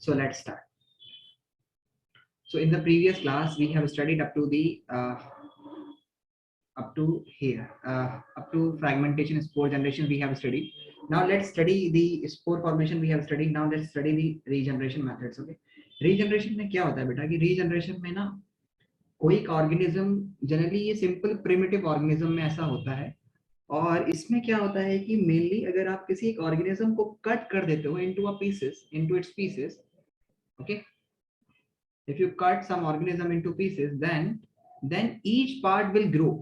So let's start. So in the previous class, we have studied up to the up to here, up to fragmentation, spore generation. We have studied. Now let's study the spore formation. We have studied. Now let's study the regeneration methods. Okay. Regeneration में क्या होता है बेटा कि regeneration में ना कोई एक ऑर्गेनिज्म जनरली ये सिंपल प्रिमिटिव ऑर्गेनिज्म में ऐसा होता है और इसमें क्या होता है कि मेनली अगर आप किसी एक ऑर्गेनिज्म को कट कर देते हो into a pieces into its pieces okay if you cut some organism into pieces then each part will grow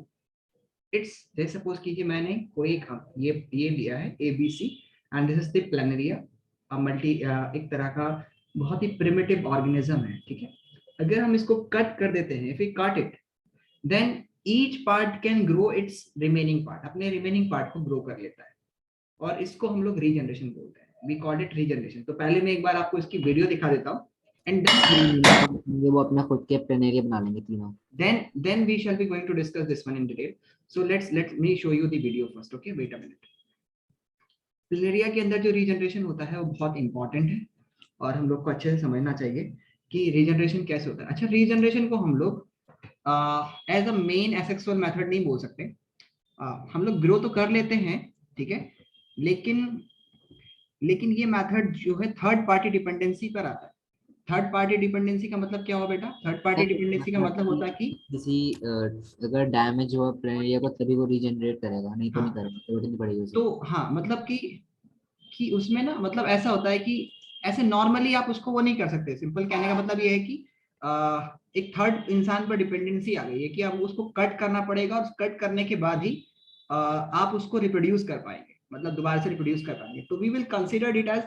it's जैसे सपोज कीजिए मैंने कोई एक ये लिया है ABC and this is the planaria multi एक तरह का बहुत ही प्रिमिटिव ऑर्गेनिज्म है ठीक है अगर हम इसको कट कर देते हैं if we cut it then each part can grow its remaining part अपने remaining part को grow कर लेता है और इसको हम लोग रीजनरेशन बोलते हैं we call it regeneration तो पहले मैं एक बार आपको इसकी वीडियो दिखा देता हूँ and ये वो अपना खुद के प्लेनेरिया बना लेंगे तीनों then we shall be going to discuss this one in detail so let me show you the video first okay wait a minute planaria के अंदर जो रीजनरेशन होता है वो बहुत इंपॉर्टेंट है और हम लोग को अच्छे से समझना चाहिए कि रीजनरेशन कैसे होता है अच्छा रीजनरेशन को हम लोग as a main asexual method नहीं बोल सकते हम लोग ग्रो तो कर लेते हैं ठीक है लेकिन ये मेथड जो है थर्ड पार्टी डिपेंडेंसी पर आता है थर्ड पार्टी डिपेंडेंसी का मतलब क्या हुआ बेटा थर्ड पार्टी डिपेंडेंसी का मतलब होता है कि किसी अगर डैमेज हुआ प्लेनेरिया को तभी वो रीजनरेट करेगा नहीं तो नहीं करेगा तो नहीं पड़ेगी उसे तो हाँ मतलब कि उसमें ना मतलब ऐसा होता है कि ऐसे नॉर्मली आप उसको वो नहीं कर सकते सिंपल कहने का मतलब ये है कि एक थर्ड इंसान पर डिपेंडेंसी आ गई है कि आप उसको कट करना पड़ेगा और कट करने के बाद ही आप उसको रिप्रोड्यूस कर पाएंगे मतलब दोबारा से रिप्रोड्यूस कर पाएंगे तो we will consider it as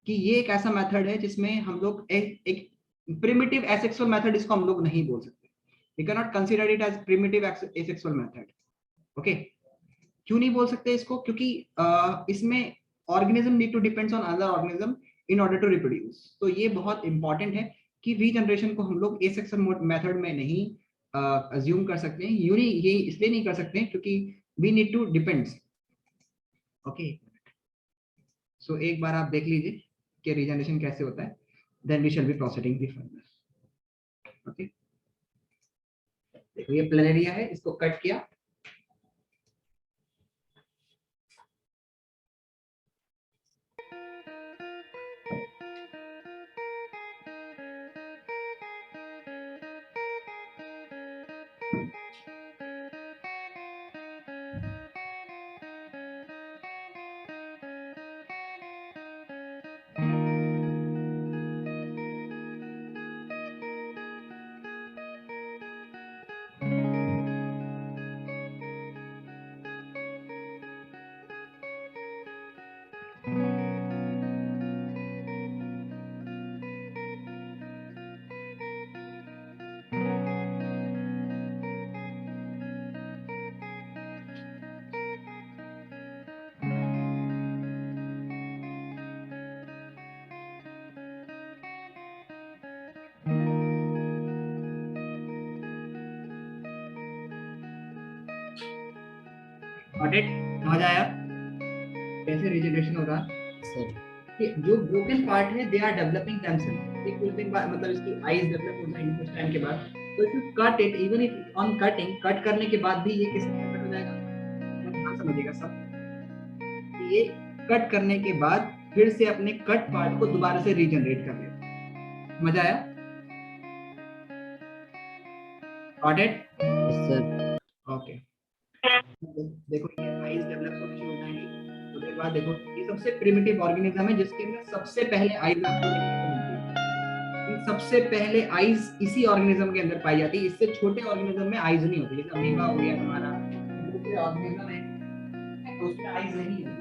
कि ये एक ऐसा मेथड है जिसमें हम लोग एक प्रिमिटिव एसेक्सुअल मेथड इसको हम लोग नहीं बोल सकते we can not consider it as primitive asexual method okay क्यों नहीं बोल सकते इसको क्योंकि इसमें organism need to depends on other organism in order to reproduce तो ये बहुत इंपॉर्टेंट है कि रीजनरेशन को हम लोग एसेक्सुअल मेथड में नहीं अज्यूम कर सकते हैं ये इसलिए नहीं कर सकते क्योंकि we need to depends okay so एक बार आप देख लीजिए कि रीजनरेशन कैसे होता है then we shall be proceeding further okay देखो ये प्लेनेरिया है इसको कट किया समझ आया कैसे रीजनरेशन हो रहा सर कि जो ब्रोकन पार्ट है दे आर डेवलपिंग देमसेल्फ एक कुछ दिन बाद मतलब इसकी आईज डेवलप हो जाएंगी कुछ टाइम के बाद तो if you cut it even if on cutting cut करने के बाद भी ये किस तरह कट हो जाएगा ध्यान समझिएगा सब ये कट करने के बाद फिर से अपने कट पार्ट को दोबारा से रीजनरेट कर लेगा समझ आया गॉट इट सर ओके देखो ये आईज डेवलप होना शुरू हो जाएंगी उसके बाद देखो ये सबसे प्रिमिटिव ऑर्गेनिज्म है जिसके अंदर सबसे पहले आईज आपको देखने को मिलती है सबसे पहले आईज इसी ऑर्गेनिज्म के अंदर पाई जाती है इससे छोटे ऑर्गेनिज्म में आईज नहीं होती जैसे अमीबा हो गया हमारा दूसरे ऑर्गेनिज्म है तो उसमें आईज नहीं होती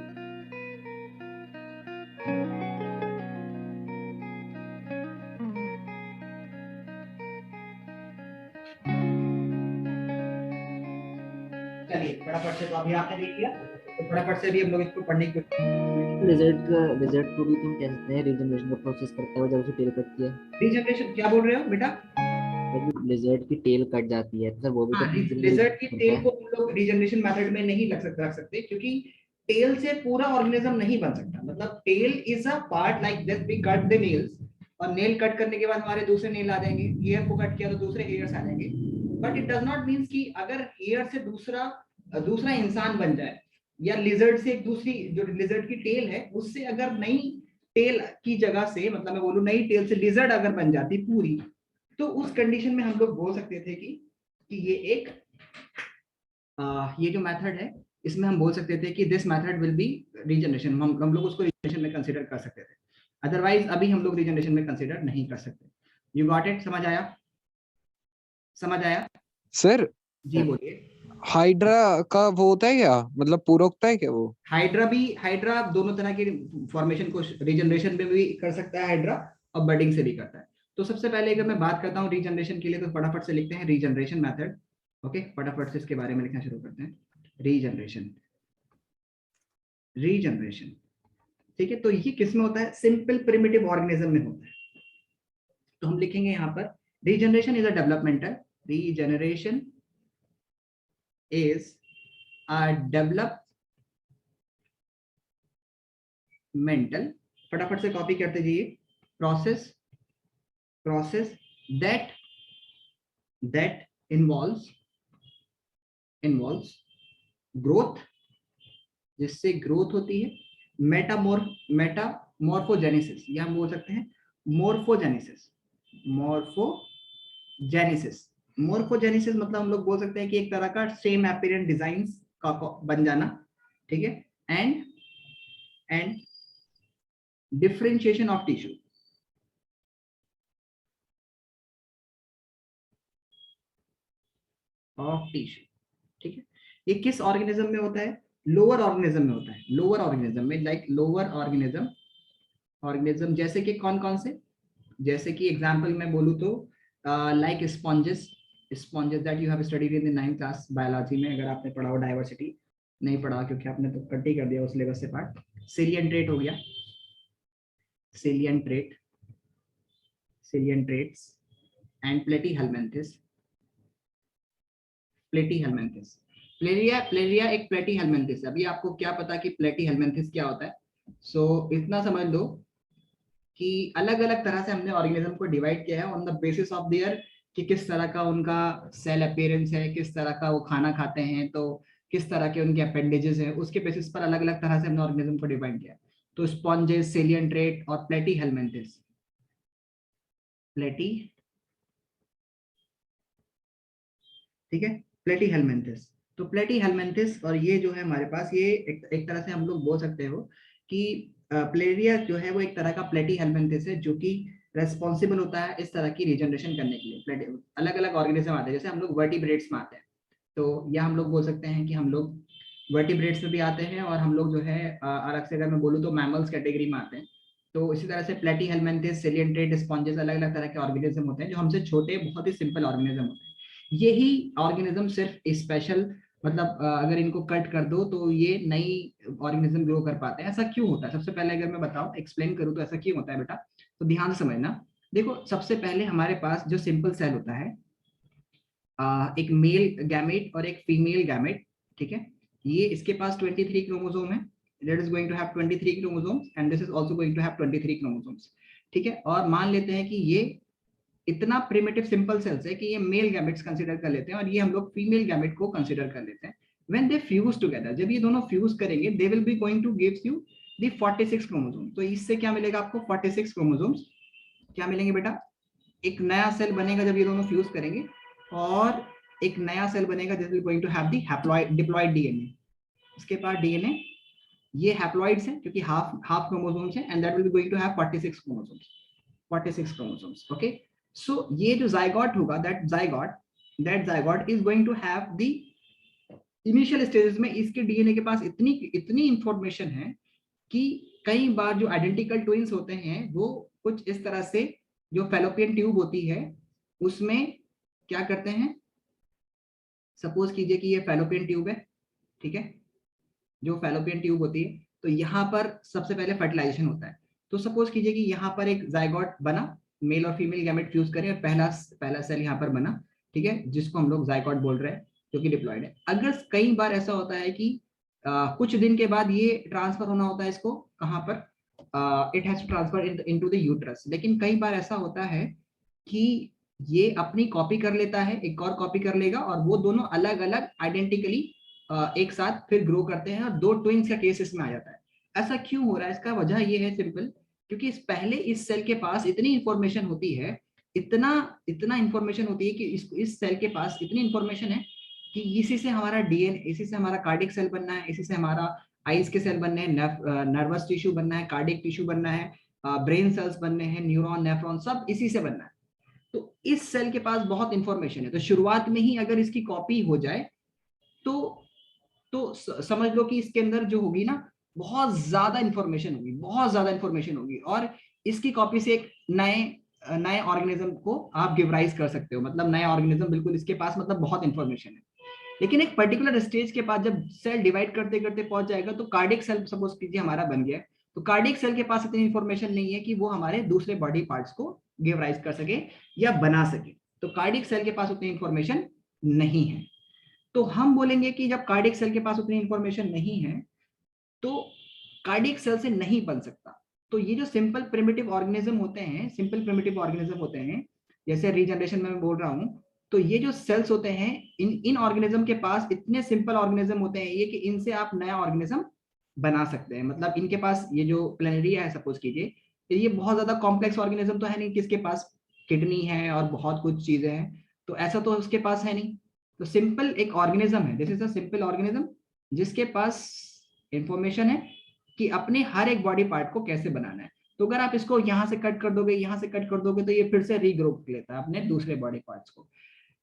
चलिए फटाफट से तो अभी आपने देख लिया तो फटाफट से भी हम लोग इसको पढ़ने की रिजल्ट को भी तुम कह सकते हैं रीजनरेशन का प्रोसेस करते हुए जब उसे टेल कट किया रीजनरेशन क्या बोल रहे हो बेटा लिजर्ड की टेल कट जाती है तो वो भी लिजर्ड की टेल को हम लोग रीजनरेशन मेथड में नहीं रख सकते क्योंकि टेल से पूरा ऑर्गेनिज्म नहीं बन सकता मतलब tail is a part like this we cut the nails और नेल कट करने के बाद हमारे दूसरे नेल आ जाएंगे, ईयर को कट किया तो दूसरे ईयर्स आ जाएंगे। But it does not means कि अगर ईयर से दूसरा इंसान बन जाए, या लिजर्ड से एक दूसरी, जो लिजर्ड की टेल है उससे अगर नई टेल की जगह से, मतलब मैं बोलूं नई टेल से लिजर्ड अगर बन जाती पूरी, तो उस कंडीशन में हम लोग बोल सकते थे कि ये एक ये जो मेथड है इसमें हम बोल सकते थे कि this method will be regeneration, हम लोग उसको रीजनरेशन में कंसीडर कर सकते थे। अदरवाइज अभी हम लोग रीजनरेशन में कंसीडर नहीं कर सकते। You got it? समझ आया? समझ आया सर? जी बोलिए। हाइड्रा का वो होता है क्या, मतलब पूरा होता है क्या वो? हाइड्रा दोनों तरह के फॉर्मेशन को रीजनरेशन में भी कर सकता है हाइड्रा, और बडिंग से भी करता है। तो सबसे पहले अगर मैं बात करता हूँ रीजनरेशन के लिए, तो फटाफट से लिखते हैं रीजनरेशन मेथड। ओके, फटाफट से इसके बारे में लिखना शुरू करते हैं। रीजनरेशन, रीजनरेशन, ठीक है। तो ये किस में होता है? सिंपल प्रिमिटिव ऑर्गेनिज्म में होता है। तो हम लिखेंगे यहाँ पर regeneration is a developmental, regeneration is a developmental, फटाफट से कॉपी करते जाइए, प्रोसेस that involves ग्रोथ, जिससे ग्रोथ होती है, मेटामॉर्फोजेनेसिस, या हम बोल सकते हैं मोर्फोजेनेसिस मतलब हम लोग बोल सकते हैं कि एक तरह का सेम अपीयरेंट डिजाइन का बन जाना, ठीक है। एंड डिफरेंशिएशन ऑफ टिश्यू, ठीक है। ये किस ऑर्गेनिज्म में होता है? लोअर ऑर्गेनिज्म में होता है। लोअर ऑर्गेनिज्म में, लाइक लोअर ऑर्गेनिज्म जैसे कि कौन कौन से, जैसे कि एग्जांपल मैं बोलूं तो like sponges that you have studied in the 9th class biology में, अगर आपने पढ़ा हो। डाइवर्सिटी नहीं पढ़ा क्योंकि आपने तो कट ही कर दिया उस सिलेबस से पार्ट। सेलिएंट ट्रेट हो गया, सेलिएंट ट्रेट्स एंड प्लेटीहेल्मिन्थेस प्लेरिया एक प्लेटीहेल्मिन्थेस। अभी आपको क्या पता कि प्लेटीहेल्मिन्थेस क्या होता है? सो इतना समझ लो कि अलग अलग तरह से हमने ऑर्गेनिज्म को डिवाइड किया है on the basis of their, कि किस तरह का उनका सेल अपीयरेंस है, किस तरह का वो खाना खाते हैं, तो किस तरह के उनके अपेंडेजेस हैं, उसके बेसिस पर अलग अलग तरह से हमने ऑर्गेनिज्म को डिवाइड किया है। तो स्पॉन्जेस, सेलिएंट ट्रेट और प्लेटीहेल्मिन्थेस, ठीक है, प्लेटीहेल्मिन्थेस। तो प्लेटीहेल्मिन्थेस, और ये जो है हमारे पास, ये एक तरह से हम लोग बोल सकते हो कि प्लेरिया जो है वो एक तरह का प्लेटीहेल्मिन्थेस है, जो कि रेस्पॉन्सिबल होता है इस तरह की रीजनरेशन करने के लिए। अलग अलग ऑर्गेनिज्म आते हैं, जैसे हम लोग वर्टिब्रेट्स में आते हैं, तो या हम लोग बोल सकते हैं कि हम लोग वर्टिब्रेट्स में भी आते हैं, और हम लोग जो है अलग से अगर मैं बोलूँ तो मैमल्स कैटेगरी में आते हैं। तो इसी तरह से प्लेटीहेल्मिन्थेस, सेलिएंट ट्रेट, स्पॉन्जेस अलग अलग तरह के ऑर्गेनिज्म होते हैं जो हमसे छोटे, बहुत ही सिंपल ऑर्गेनिज्म होते हैं। यही ऑर्गेनिज्म सिर्फ स्पेशल, मतलब अगर इनको कट कर दो तो ये नई ऑर्गेनिज्म ग्रो कर पाते हैं। ऐसा क्यों होता है? सबसे पहले अगर मैं बताऊं, एक्सप्लेन करूं तो ऐसा क्यों होता है बेटा, तो ध्यान से समझना। देखो, सबसे पहले हमारे पास जो सिंपल सेल होता है, एक मेल गैमेट और एक फीमेल गैमेट, ठीक है। ये इसके पास 23 क्रोमोसोम है, that is going to have 23 chromosomes and this is also going to have 23 chromosomes, ठीक है। और मान लेते हैं कि ये इतना प्रिमिटिव सिंपल सेल्स है कि ये मेल गैमेट्स कंसीडर कर लेते हैं, और ये हम लोग फीमेल गैमेट को कंसीडर कर लेते हैं। व्हेन दे फ्यूज टुगेदर, जब ये दोनों फ्यूज करेंगे, they will be going two gives you the 46 chromosome. तो इससे क्या मिलेगा आपको? 46 क्रोमोसोम्स क्या मिलेंगे बेटा? एक नया सेल बनेगा जब ये दोनों फ्यूज करेंगे, और एक नया सेल बनेगा this will going to have the haploid diploid DNA. इसके पास डीएनए, ये हैप्लॉइड्स हैं क्योंकि हाफ क्रोमोसोम्स हैं, and that will be going to have 46 chromosomes, okay. So ये जो जाइगोट होगा, that zygote is going to have the initial stages में, इसके डीएनए के पास इतनी इंफॉर्मेशन है कि कई बार जो आइडेंटिकल ट्विन्स होते हैं वो कुछ इस तरह से, जो फैलोपियन ट्यूब होती है उसमें क्या करते हैं, सपोज कीजिए कि ये फैलोपियन ट्यूब है, ठीक है, जो फैलोपियन ट्यूब होती है, तो यहाँ पर सबसे पहले फर्टिलाइजेशन होता है। तो सपोज कीजिए कि यहाँ पर एक जाइगोट बना, मेल और फीमेल गैमेट फ्यूज करें, और पहला सेल यहाँ पर बना, ठीक है, जिसको हम लोग जाइगोट बोल रहे हैं, जो कि डिप्लॉयड है। अगर कई बार ऐसा होता है कि कुछ दिन के बाद ये ट्रांसफर होना होता है इसको, कहाँ पर? It has to transfer into the uterus. लेकिन कई बार ऐसा होता है कि ये अपनी कॉपी कर लेता है, एक और कॉपी कर लेगा, और वो दोनों अलग अलग आइडेंटिकली एक साथ फिर ग्रो करते हैं, और 2 ट्विंस का केस इसमें आ जाता है। ऐसा क्यों हो रहा है? इसका वजह ये है सिंपल, क्योंकि पहले इस सेल के पास इतनी इंफॉर्मेशन होती है, इतना इतना इंफॉर्मेशन होती है कि इस सेल के पास इतनी इंफॉर्मेशन है कि इसी से हमारा डीएनए, इसी से हमारा कार्डिक सेल बनना है, इसी से हमारा आइज के सेल बनने हैं, नर्वस टिश्यू बनना है, कार्डिक टिश्यू बनना है, ब्रेन सेल्स बनने हैं, न्यूरॉन, नेफ्रॉन, सब इसी से बनना है। तो इस सेल के पास बहुत इंफॉर्मेशन है, तो शुरुआत में ही अगर इसकी कॉपी हो जाए तो समझ लो कि इसके अंदर जो होगी ना, बहुत ज्यादा इंफॉर्मेशन होगी, बहुत ज्यादा इंफॉर्मेशन होगी, और इसकी कॉपी से एक नए नए ऑर्गेनिज्म को आप गिव राइज कर सकते हो। मतलब नया ऑर्गेनिज्म बिल्कुल इसके पास, मतलब बहुत इंफॉर्मेशन है। लेकिन एक पर्टिकुलर स्टेज के बाद जब सेल डिवाइड करते करते पहुंच जाएगा, तो कार्डिक सेल सपोज कीजिए हमारा बन गया, तो कार्डिक सेल के पास इतनी इंफॉर्मेशन नहीं है कि वो हमारे दूसरे बॉडी पार्ट्स को गिव राइज कर सके या बना सके। तो कार्डिक सेल के पास उतनी इंफॉर्मेशन नहीं है। तो हम बोलेंगे कि जब कार्डिक सेल के पास उतनी इंफॉर्मेशन नहीं है, तो कार्डिक सेल से नहीं बन सकता। तो ये जो सिंपल प्रिमिटिव ऑर्गेनिज्म होते हैं, सिंपल प्रिमिटिव ऑर्गेनिज्म होते हैं, जैसे रीजनरेशन में मैं बोल रहा हूं, तो ये जो सेल्स होते हैं, इन ऑर्गेनिज्म के पास इतने सिंपल ऑर्गेनिज्म होते हैं ये, कि इनसे आप नया ऑर्गेनिज्म बना सकते हैं। मतलब इनके पास ये जो प्लेनेरिया है सपोज कीजिए, तो ये बहुत ज्यादा कॉम्प्लेक्स ऑर्गेनिज्म तो है नहीं, किसके पास किडनी है और बहुत कुछ चीजें हैं, तो ऐसा तो उसके पास है नहीं। तो सिंपल एक ऑर्गेनिज्म है, this is a simple organism, जिसके पास इंफॉर्मेशन है कि अपने हर एक बॉडी पार्ट को कैसे बनाना है। तो अगर आप इसको यहाँ से कट कर दोगे, यहाँ से कट कर दोगे, तो ये फिर से रीग्रो लेता है अपने दूसरे बॉडी पार्ट्स को।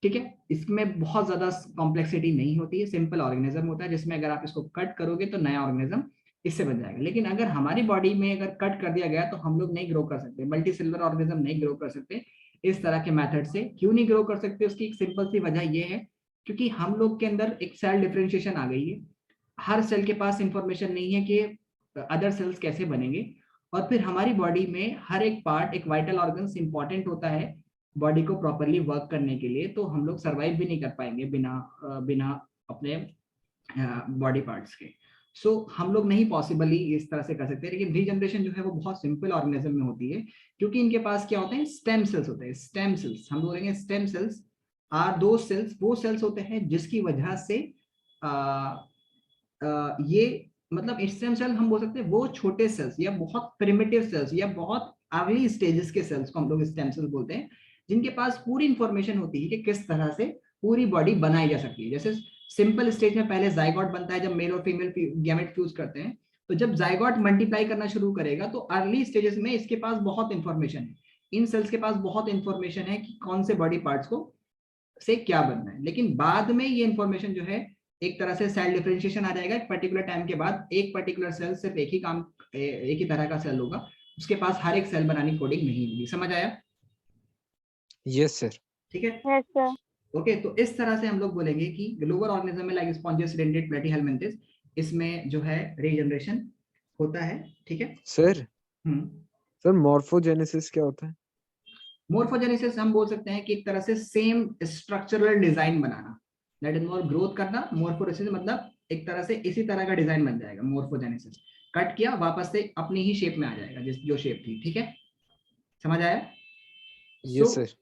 ठीक है, इसमें बहुत ज्यादा कॉम्प्लेक्सिटी नहीं होती है, सिंपल ऑर्गेनिज्म होता है, जिसमें अगर आप इसको कट करोगे तो नया ऑर्गेनिज्म इससे बन जाएगा। लेकिन अगर हमारी बॉडी में अगर कट कर दिया गया, तो हम लोग नहीं ग्रो कर सकते, मल्टी सेलुलर ऑर्गेनिज्म नहीं ग्रो कर सकते इस तरह के मेथड से। क्यों नहीं ग्रो कर सकते? उसकी एक सिंपल सी वजह यह है, क्योंकि हम लोग के अंदर एक सेल डिफरेंशिएशन आ गई है। हर सेल के पास इंफॉर्मेशन नहीं है कि अदर सेल्स कैसे बनेंगे, और फिर हमारी बॉडी में हर एक पार्ट, एक वाइटल ऑर्गन इंपॉर्टेंट होता है बॉडी को प्रॉपरली वर्क करने के लिए। तो हम लोग सरवाइव भी नहीं कर पाएंगे बिना अपने बॉडी पार्ट्स के। सो हम लोग नहीं पॉसिबली इस तरह से कर सकते। लेकिन रीजनरेशन जो है वो बहुत सिंपल ऑर्गेनिज्म में होती है, क्योंकि इनके पास क्या होते हैं, स्टेम सेल्स होते हैं। स्टेम सेल्स हम बोलेंगे, स्टेम सेल्स आर दो सेल्स, वो सेल्स होते हैं जिसकी वजह से ये, मतलब स्टेम सेल हम बोल सकते हैं वो छोटे सेल्स या बहुत प्रिमिटिव सेल्स या बहुत अर्ली स्टेजेस के सेल्स को हम लोग स्टेम सेल बोलते हैं, जिनके पास पूरी इंफॉर्मेशन होती है कि किस तरह से पूरी बॉडी बनाई जा सकती है। जैसे सिंपल स्टेज में पहले जाइगोट बनता है, जब मेल और फीमेल गैमेट फ्यूज करते हैं, तो जब जाइगोट मल्टीप्लाई करना शुरू करेगा, तो अर्ली स्टेजेस में इसके पास बहुत इंफॉर्मेशन है, इन सेल्स के पास बहुत इंफॉर्मेशन है कि कौन से बॉडी पार्ट्स को से क्या बनना है। लेकिन बाद में ये इंफॉर्मेशन जो है, एक तरह से सेल डिफरेंशिएशन आ जाएगा, एक पर्टिकुलर टाइम के बाद एक पर्टिकुलर सेल सिर्फ एक ही काम, एक ही तरह का सेल होगा, उसके पास हर एक सेल बनाने कोडिंग नहीं होगी। समझ आया? Yes sir. ठीक है, यस सर। ओके। तो इस तरह से हम लोग बोलेंगे कि ग्लोबल ऑर्गेनिज्म में लाइक स्पॉन्जियस, डेंटेड, प्लेटीहेलमिन्थेस, इसमें जो है रीजनरेशन होता है। ठीक है सर सर मॉर्फोजेनेसिस क्या होता है? मोर्फोजेनेसिस हम बोल सकते हैं कि एक तरह से same structural design banana, that involve growth करना। मोर्फोजेनेसिस मतलब एक तरह से इसी तरह का डिजाइन बन जाएगा। मोर्फोजेनेसिस कट किया, वापस से अपनी ही शेप में आ जाएगा, जिस जो शेप थी। ठीक है, समझ आया? Yes sir.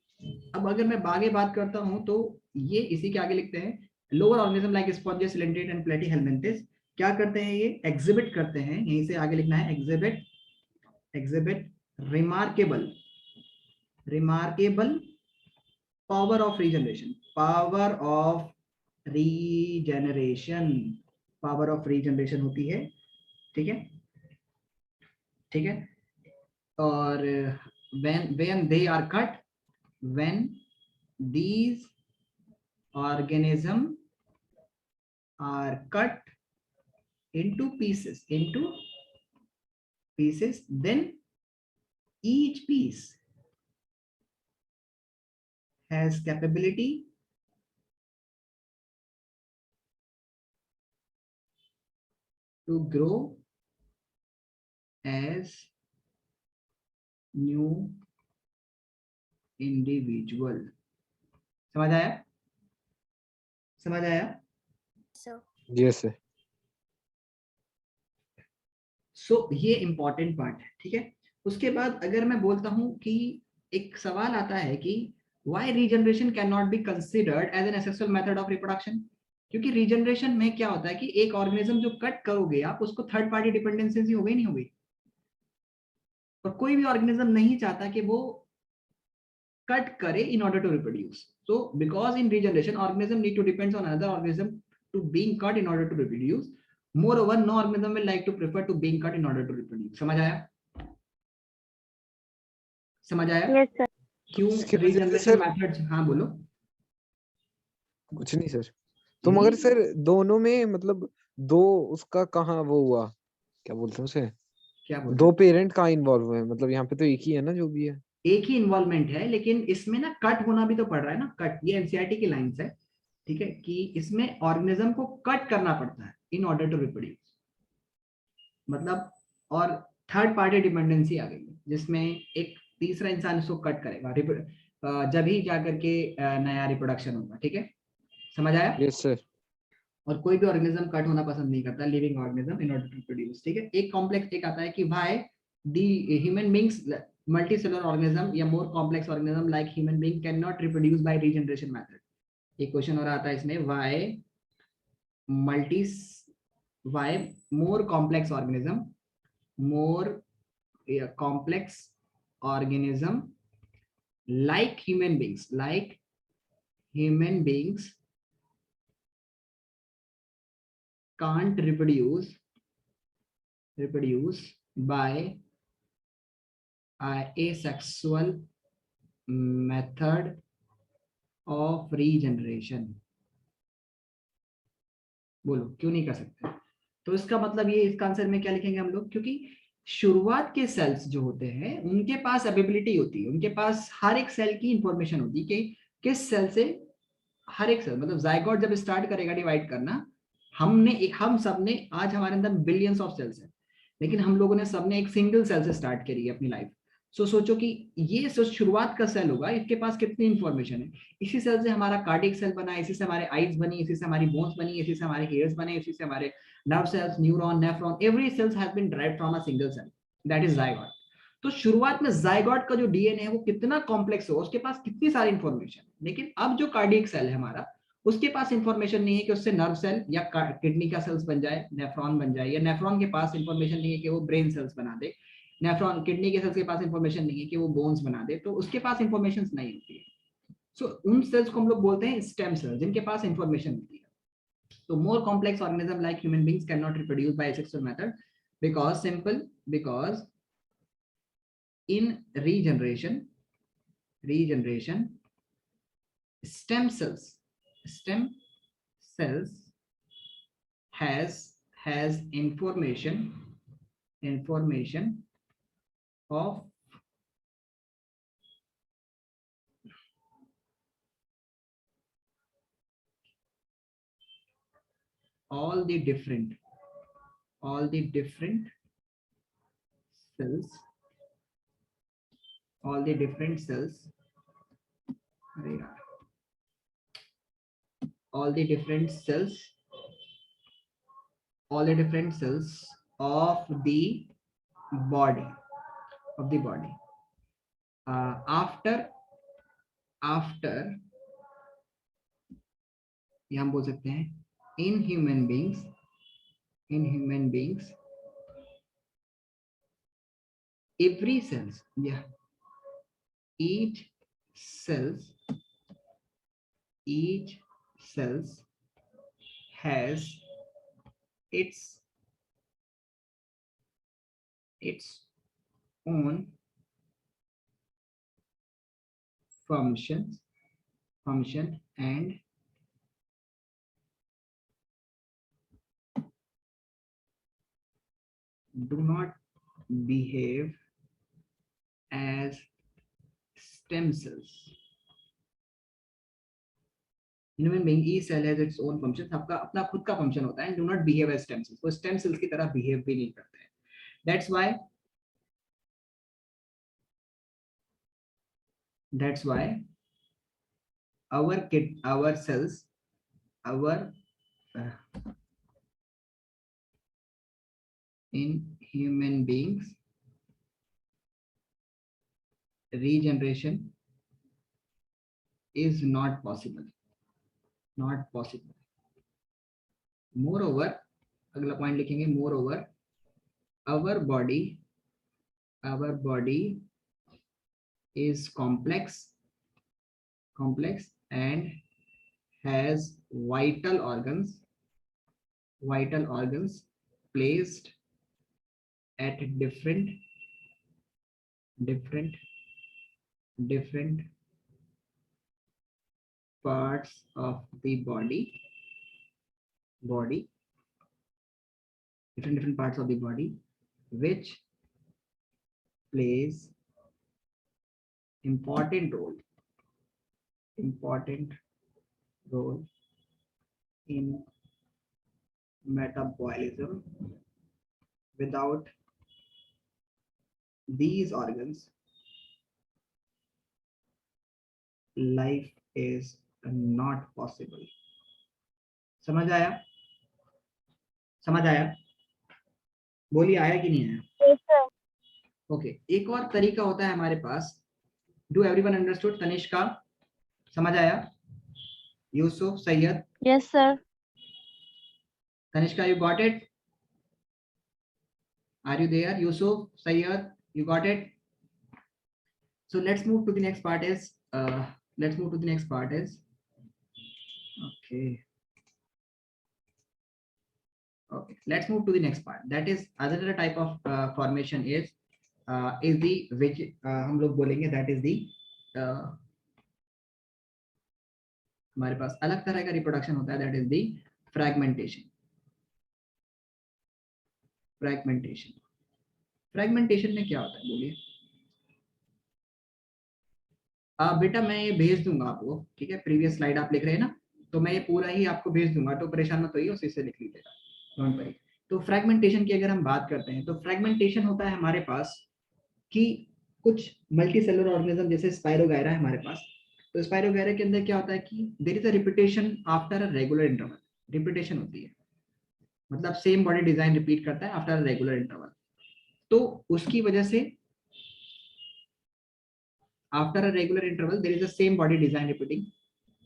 अब अगर मैं आगे बात करता हूं, तो ये इसी के आगे लिखते हैं, lower organism like spongious, dented and platyhelminthes क्या करते हैं, ये एग्जिबिट करते हैं, यहीं से आगे लिखना है, exhibit, exhibit remarkable, remarkable power of regeneration, power of regeneration, power of regeneration होती है। ठीक है, ठीक है। और when they are cut, when these organism are cut into pieces, then each piece has capability to grow as new individual। समझ आया? समझ आया? Yes sir. सो ये इंपॉर्टेंट पार्ट है, ठीक है। उसके बाद अगर मैं बोलता हूं कि एक सवाल आता है कि why regeneration can not be considered as an asexual method of reproduction, क्योंकि रीजनरेशन में क्या होता है कि एक ऑर्गेनिज्म जो कट करोगे आप उसको थर्ड पार्टी डिपेंडेंसी हो गई नहीं हो गई, और कोई भी ऑर्गेनिज्म नहीं चाहता कि वो कट करे in order to reproduce. So because in regeneration organism need to depend on another organism to being cut in order to reproduce. Moreover, no organism will like to prefer to being cut in order to reproduce. समझ आया? समझ आया? Yes sir. क्यों इसकी वजह से regeneration sir methods? हाँ बोलो। कुछ नहीं सर। तो मगर सर दोनों में मतलब दो उसका कहाँ वो हुआ, क्या बोलते हैं उसे, क्या बोलते दो हैं? पेरेंट कहाँ इन्वॉल्व हुए हैं, मतलब यहाँ पे तो एक ही है ना जो भी है। एक ही इन्वॉल्वमेंट है, लेकिन इसमें ना कट होना भी तो पड़ रहा है ना, कट, ये एनसीईआरटी की लाइंस है, ठीक है, कि इसमें ऑर्गेनिज्म को कट करना पड़ता है इन ऑर्डर टू रिप्रोड्यूस, मतलब, और थर्ड पार्टी डिपेंडेंसी आ गई है जिसमें एक तीसरा इंसान इसको कट करेगा, जब ही जाकर के नया रिप्रोडक्शन होगा, ठीक है, समझ आया? Yes sir. और कोई भी ऑर्गेनिज्म कट होना पसंद नहीं करता, living organism, in order to produce, ठीक है। एक कॉम्प्लेक्स एक आता है कि why the human beings multicellular organism या more complex organism like human being can not reproduce by regeneration method. एक क्वेश्चन और आता है इसमें, multi why more complex organism, more complex organism like human beings can't reproduce by asexual method of regeneration। बोलो क्यों नहीं कर सकते? तो इसका मतलब ये, इसका आंसर में क्या लिखेंगे हम लोग, क्योंकि शुरुआत के सेल्स जो होते हैं उनके पास एबिलिटी होती है, उनके पास हर एक सेल की इंफॉर्मेशन होती है कि किस सेल से, हर एक सेल, मतलब जाइगोट जब स्टार्ट करेगा डिवाइड करना, हम सब ने, आज हमारे अंदर बिलियंस ऑफ सेल्स हैं, लेकिन हम लोगों ने सबने एक सिंगल सेल से स्टार्ट करी है अपनी लाइफ। सो सोचो कि ये शुरुआत का सेल होगा, इसके पास कितनी इंफॉर्मेशन है, इसी सेल से हमारा कार्डियक सेल बना, इसी से हमारे आईज बनी, इसी से हमारी बोन्स बनी, इसी से हमारे हेयर्स बने, इसी से हमारे nerve cells, neuron, nephron, every cells has been derived from a single cell, that is zygote। तो शुरुआत में जाइगोट का जो डीएनए है वो कितना कॉम्प्लेक्स हो, उसके पास कितनी सारी इंफॉर्मेशन, लेकिन अब जो कार्डियक सेल है हमारा, उसके पास इंफॉर्मेशन नहीं है कि उससे नर्व सेल या किडनी का सेल्स बन जाए, नेफ्रॉन बन जाए, या नेफ्रॉन के पास इंफॉर्मेशन नहीं है कि वो ब्रेन सेल्स बना दे, नेफ्रॉन किडनी के सेल्स के पास इंफॉर्मेशन नहीं है कि वो बोन्स बना दे, तो उसके पास इंफॉर्मेशन नहीं होती है। सो उन सेल्स को हम लोग बोलते हैं स्टेम सेल, जिनके पास इंफॉर्मेशन होती है। So more complex organisms like human beings cannot reproduce by asexual method because in regeneration stem cells has information of all the different cells, all the different cells of the body after ये हम बोल सकते हैं in human beings every cells, yeah, each cells has its own function and do not behave as stem cells। Human being, each cell has its own function, सबका अपना खुद का function होता है, and do not behave as stem cells, वो stem cells की तरह behave भी नहीं करते हैं। That's why our cells, in human beings regeneration is not possible, not possible. Moreover, अगला पॉइंट लिखेंगे, moreover our body is complex and has vital organs placed at different parts of the body, different parts of the body, which plays important role in metabolism. Without these organs, life is not possible. समझ आया? बोलिए, आया कि नहीं आया? Yes, sir. Okay, एक और तरीका होता है हमारे पास. Do everyone understood? तनिष्का समझ आया? Yusuf, Syed? Yes, sir. Tanishka, you got it? Are you there? Yusuf, Sayyad, you got it? So let's move to the next part is, okay. Let's move to the next part that is another type of formation is the which हम लोग बोलेंगे that is the हमारे पास अलग तरह का reproduction होता है, that is the fragmentation में क्या होता है बोलिए? बेटा मैं ये भेज दूंगा आपको, ठीक है? प्रीवियस स्लाइड आप लिख रहे हैं ना, तो मैं ये पूरा ही आपको भेज दूंगा, तो परेशान मत होइए, उसी से लिख लीजिएगा, डोंट वरी. तो फ्रैगमेंटेशन की अगर हम बात करते हैं तो फ्रैगमेंटेशन होता है हमारे पास कि कुछ मल्टीसेलुलर ऑर्गेनिज्म जैसे स्पाइरोगायरा है हमारे पास. तो स्पाइरोगायरा के अंदर क्या होता है कि there is a repetition after a regular interval. Repetition होती है, मतलब सेम बॉडी डिजाइन रिपीट करता है आफ्टर अ रेगुलर इंटरवल. तो उसकी वजह से after a regular interval there is a same body design repeating,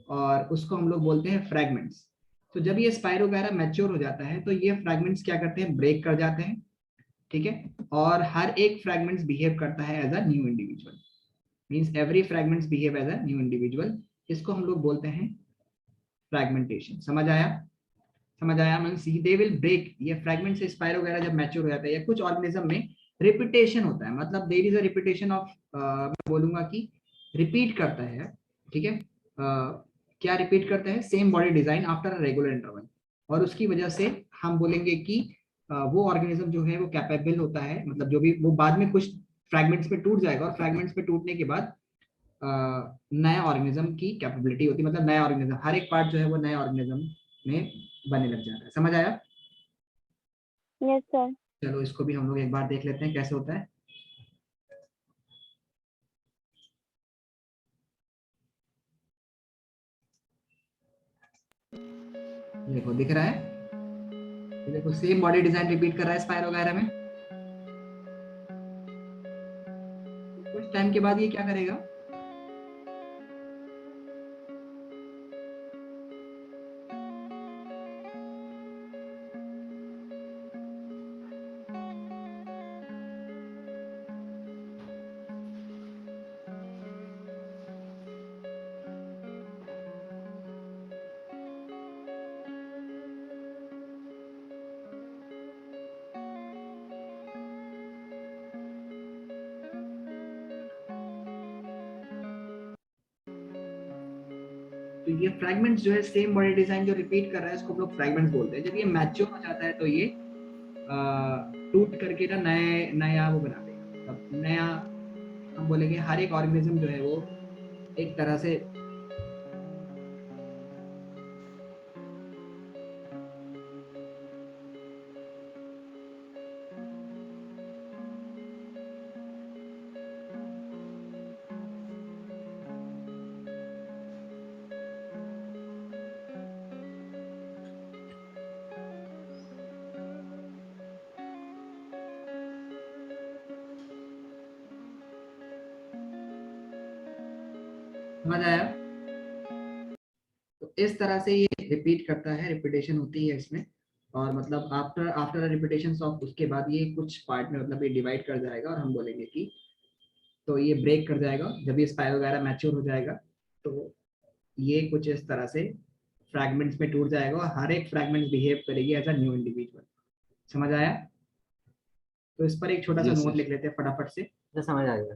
और उसको हम लोग बोलते हैं फ्रैगमेंट्स. तो जब ये स्पाइरोगायरा मैच्योर हो जाता है तो ये फ्रैगमेंट्स क्या करते हैं? ब्रेक कर जाते हैं, ठीक है? और हर एक फ्रैगमेंट्स बिहेव करता है as a new individual, means every fragments behave as a new individual. इसको हम लोग बोलते हैं फ्रैगमेंटेशन. समझ आया? Means they will break. ये फ्रैगमेंट से स्पाइरोगायरा जब मैच्योर हो जाता है, या कुछ ऑर्गेनिज्म में रिपीटेशन होता है, मतलब there is a repetition of, मैं बोलूंगा कि रिपीट करता है, ठीक है? क्या रिपीट करता है? Same body design after a regular interval, और उसकी वजह से हम बोलेंगे कि वो ऑर्गेनिज्म जो है वो कैपेबल होता है, मतलब जो भी वो बाद में कुछ फ्रैगमेंट्स में टूट जाएगा, और फ्रैगमेंट्स में टूटने के बाद नया ऑर्गेनिज्म की कैपेबिलिटी होती है, मतलब नया ऑर्गेनिज्म, हर एक पार्ट जो है वो नया ऑर्गेनिज्म में बनने लग जाता है. समझ आया? Yes, sir. चलो इसको भी हम लोग एक बार देख लेते हैं कैसे होता है. देखो, दिख रहा है? ये देखो, सेम बॉडी डिजाइन रिपीट कर रहा है स्पाइरोगायरा में. कुछ टाइम के बाद ये क्या करेगा? तो ये फ्रैगमेंट्स जो है, सेम बॉडी डिजाइन जो रिपीट कर रहा है, इसको हम लोग फ्रैगमेंट्स बोलते हैं. जब ये मैच्योर हो जाता है तो ये टूट करके ना नया वो बना देगा. अब नया हम बोलेंगे हर एक ऑर्गेनिज्म जो है वो एक तरह से समझ आया? तो इस तरह से ये रिपीट करता है, रिपीटेशन होती है इसमें, और मतलब आफ्टर आफ्टर रिपीटेशन ऑफ उसके बाद ये कुछ पार्ट में मतलब ये डिवाइड कर जाएगा, और हम बोलेंगे कि तो ये ब्रेक कर जाएगा जब ये स्पाइर वगैरह मैच्योर हो जाएगा, तो ये कुछ इस तरह से फ्रैगमेंट्स में टूट जाएगा, और हर एक फ्रैगमेंट बिहेव करेगी एज अ न्यू इंडिविजुअल। समझ आया? तो इस पर एक छोटा सा Yes, नोट sir. लिख लेते हैं फटाफट से, तो समझ आ गया।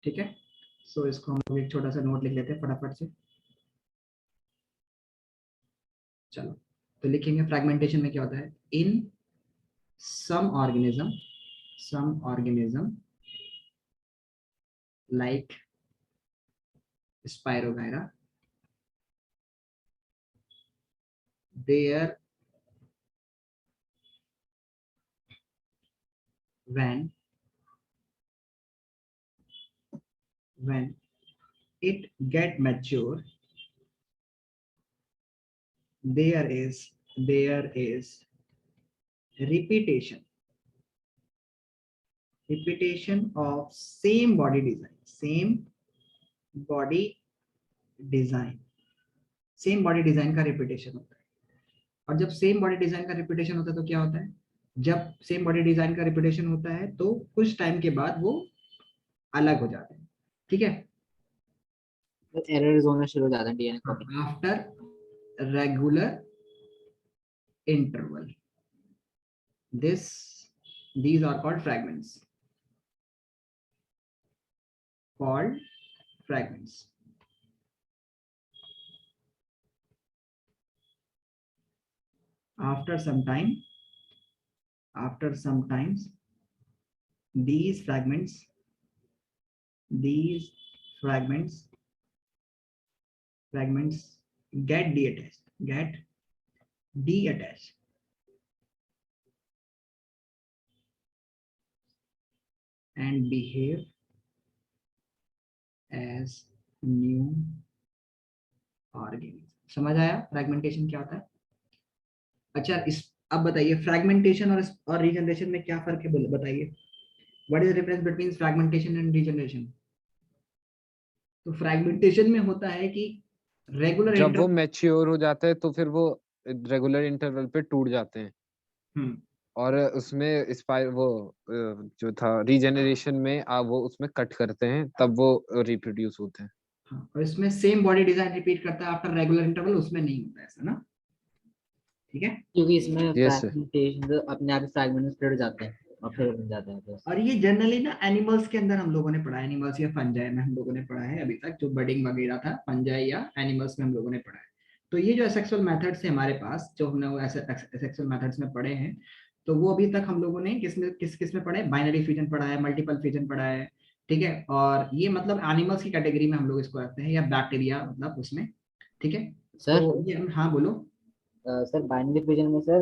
ठीक है? सो इसको हम लोग एक छोटा सा नोट लिख लेते हैं फटाफट से। चलो, तो लिखेंगे फ्रैगमेंटेशन में क्या होता है। इन some organism like Spirogyra, there when it get mature, there is repetition of same body design, same body design का रिपीटेशन होता है। और जब सेम बॉडी डिजाइन का रिपीटेशन होता है तो क्या होता है, जब सेम बॉडी डिजाइन का रिपीटेशन होता है तो कुछ टाइम के बाद वो अलग हो जाते हैं, ठीक है? एरर्स होना शुरू हो जाता है DNA copy. After regular interval, these are called fragments, after some times these fragments get deattached and behave as new organism। समझ आया फ्रैगमेंटेशन क्या होता है? अच्छा, इस अब बताइए फ्रैगमेंटेशन और रीजनरेशन में क्या फर्क है, बताइए। What is the difference between fragmentation and regeneration? तो फ्रैगमेंटेशन में होता है कि रेगुलर जब वो मैच्योर हो जाता है तो फिर वो रेगुलर इंटरवल पे टूट जाते हैं। और उसमें जो था रीजनरेशन में वो उसमें कट करते हैं, तब वो रिप्रोड्यूस होते हैं। हाँ, और इसमें सेम बॉडी डिजाइन रिपीट करता है आफ्टर रेगुलर इंटरवल, उसमें नहीं होता ऐसा ना, ठीक है? क्योंकि इसमें Yes, sir. फ्रैगमेंटेशन अपने आप स्प्रेड स्प्रेड जाते हैं और फिर बन जाता है बस। और ये जनरली ना एनिमल्स के अंदर हम लोगों ने पढ़ा है, एनिमल्स या फंजाई में हम लोगों ने पढ़ा है अभी तक, जो बडिंग वगैरह था फंजाई या एनिमल्स में हम लोगों ने पढ़ा है। तो ये जो एसेक्सुअल मेथड्स है हमारे पास, जो हमने वो एसेक्सुअल मेथड्स में पढ़े हैं, तो वो अभी तक हम लोगों ने किस में पढ़े, बाइनरी फ्यूजन पढ़ा है, मल्टीपल फ्यूजन पढ़ा है, ठीक है? और ये मतलब एनिमल्स की कैटेगरी में हम लोग इसको रखते हैं, या बैक्टीरिया मतलब उसमें, ठीक है? सर तो ये हाँ बोलो। सर बाइनरी फ्यूजन में सर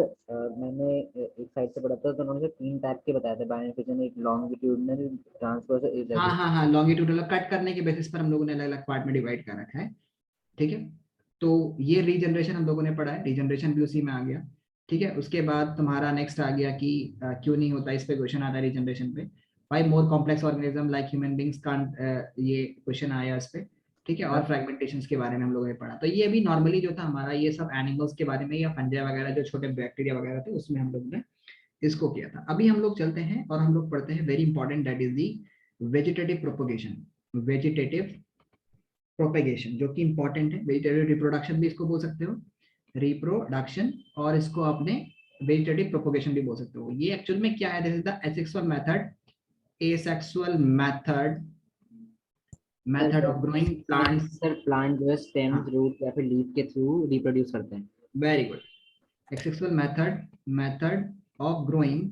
मैंने एक साइड से पढ़ा था तो उन्होंने 3 टाइप के बताया थे बाइनरी फ्यूजन, एक लॉन्गिट्यूडिनल, ट्रांसवर्स, हाँ, लॉन्गिट्यूडल कट करने के बेसिस पर हम लोगों ने अलग अलग पार्ट में डिवाइड कर रखा है, ठीक है? तो ये रीजनरेशन हम लोगों ने पढ़ा है, रीजनरेशन भी उसी में आ गया, ठीक है? उसके बाद तुम्हारा नेक्स्ट आ गया कि क्यों नहीं होता, इस पे क्वेश्चन आता है रीजनरेशन पे, why more complex organism like human beings can't, ये क्वेश्चन आया इस पे, ठीक है? और फ्रैगमेंटेशन के बारे में हम लोगों ने पढ़ा। तो ये भी नॉर्मली जो था हमारा, ये सब एनिमल्स के बारे में या फंजाई वगैरह जो छोटे बैक्टीरिया वगैरह थे उसमें हम लोगों ने इसको किया था। अभी हम लोग चलते हैं और हम लोग पढ़ते हैं very important, that is the vegetative propagation, जो कि इंपॉर्टेंट है। वेजिटेटिव रिप्रोडक्शन भी इसको बोल सकते हो, रिप्रोडक्शन, और इसको आपने वेजिटेटिव प्रोपेगेशन भी बोल सकते हो। ये एक्चुअल में क्या है, this is the asexual method of growing plants. Sir plant जो है स्टेम्स, रूट या फिर लीफ के थ्रू रिप्रोड्यूस करते हैं। Very good. Asexual method of growing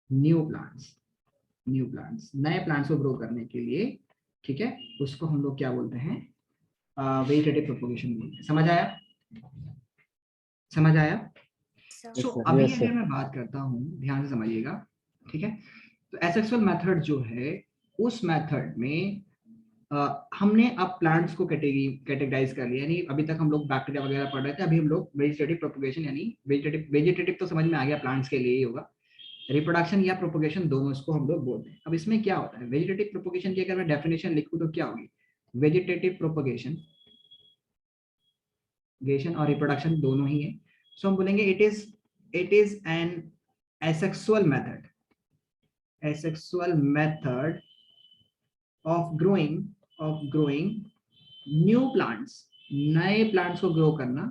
new plants, नए प्लांट्स को ग्रो करने के लिए, ठीक है? उसको हम लोग क्या बोलते हैं, वेजिटेटिव प्रोपेगेशन बोलते हैं। समझ आया? सो अभी अगर मैं बात करता हूँ, ध्यान से समझिएगा, ठीक है? तो एसेक्सुअल मेथड जो है, उस मेथड में हमने अब प्लांट्स को कैटेगराइज कर लिया, यानी अभी तक हम लोग बैक्टीरिया वगैरह पढ़ रहे थे, अभी हम लोग वेजिटेटिव प्रोपेगेशन, यानी वेजिटेटिव तो समझ में आ गया, प्लांट्स के लिए ही होगा, रिप्रोडक्शन या प्रोपोगेशन दोनों इसको हम लोग बोलते हैं। अब इसमें क्या होता है, वेजिटेटिव प्रोपोगेशन की अगर मैं डेफिनेशन लिखूं तो क्या होगी, वेजिटेटिव प्रोपोगेशन और रिप्रोडक्शन दोनों ही है। सो हम बोलेंगे it is an asexual method of growing new plants, नए प्लांट्स को ग्रो करना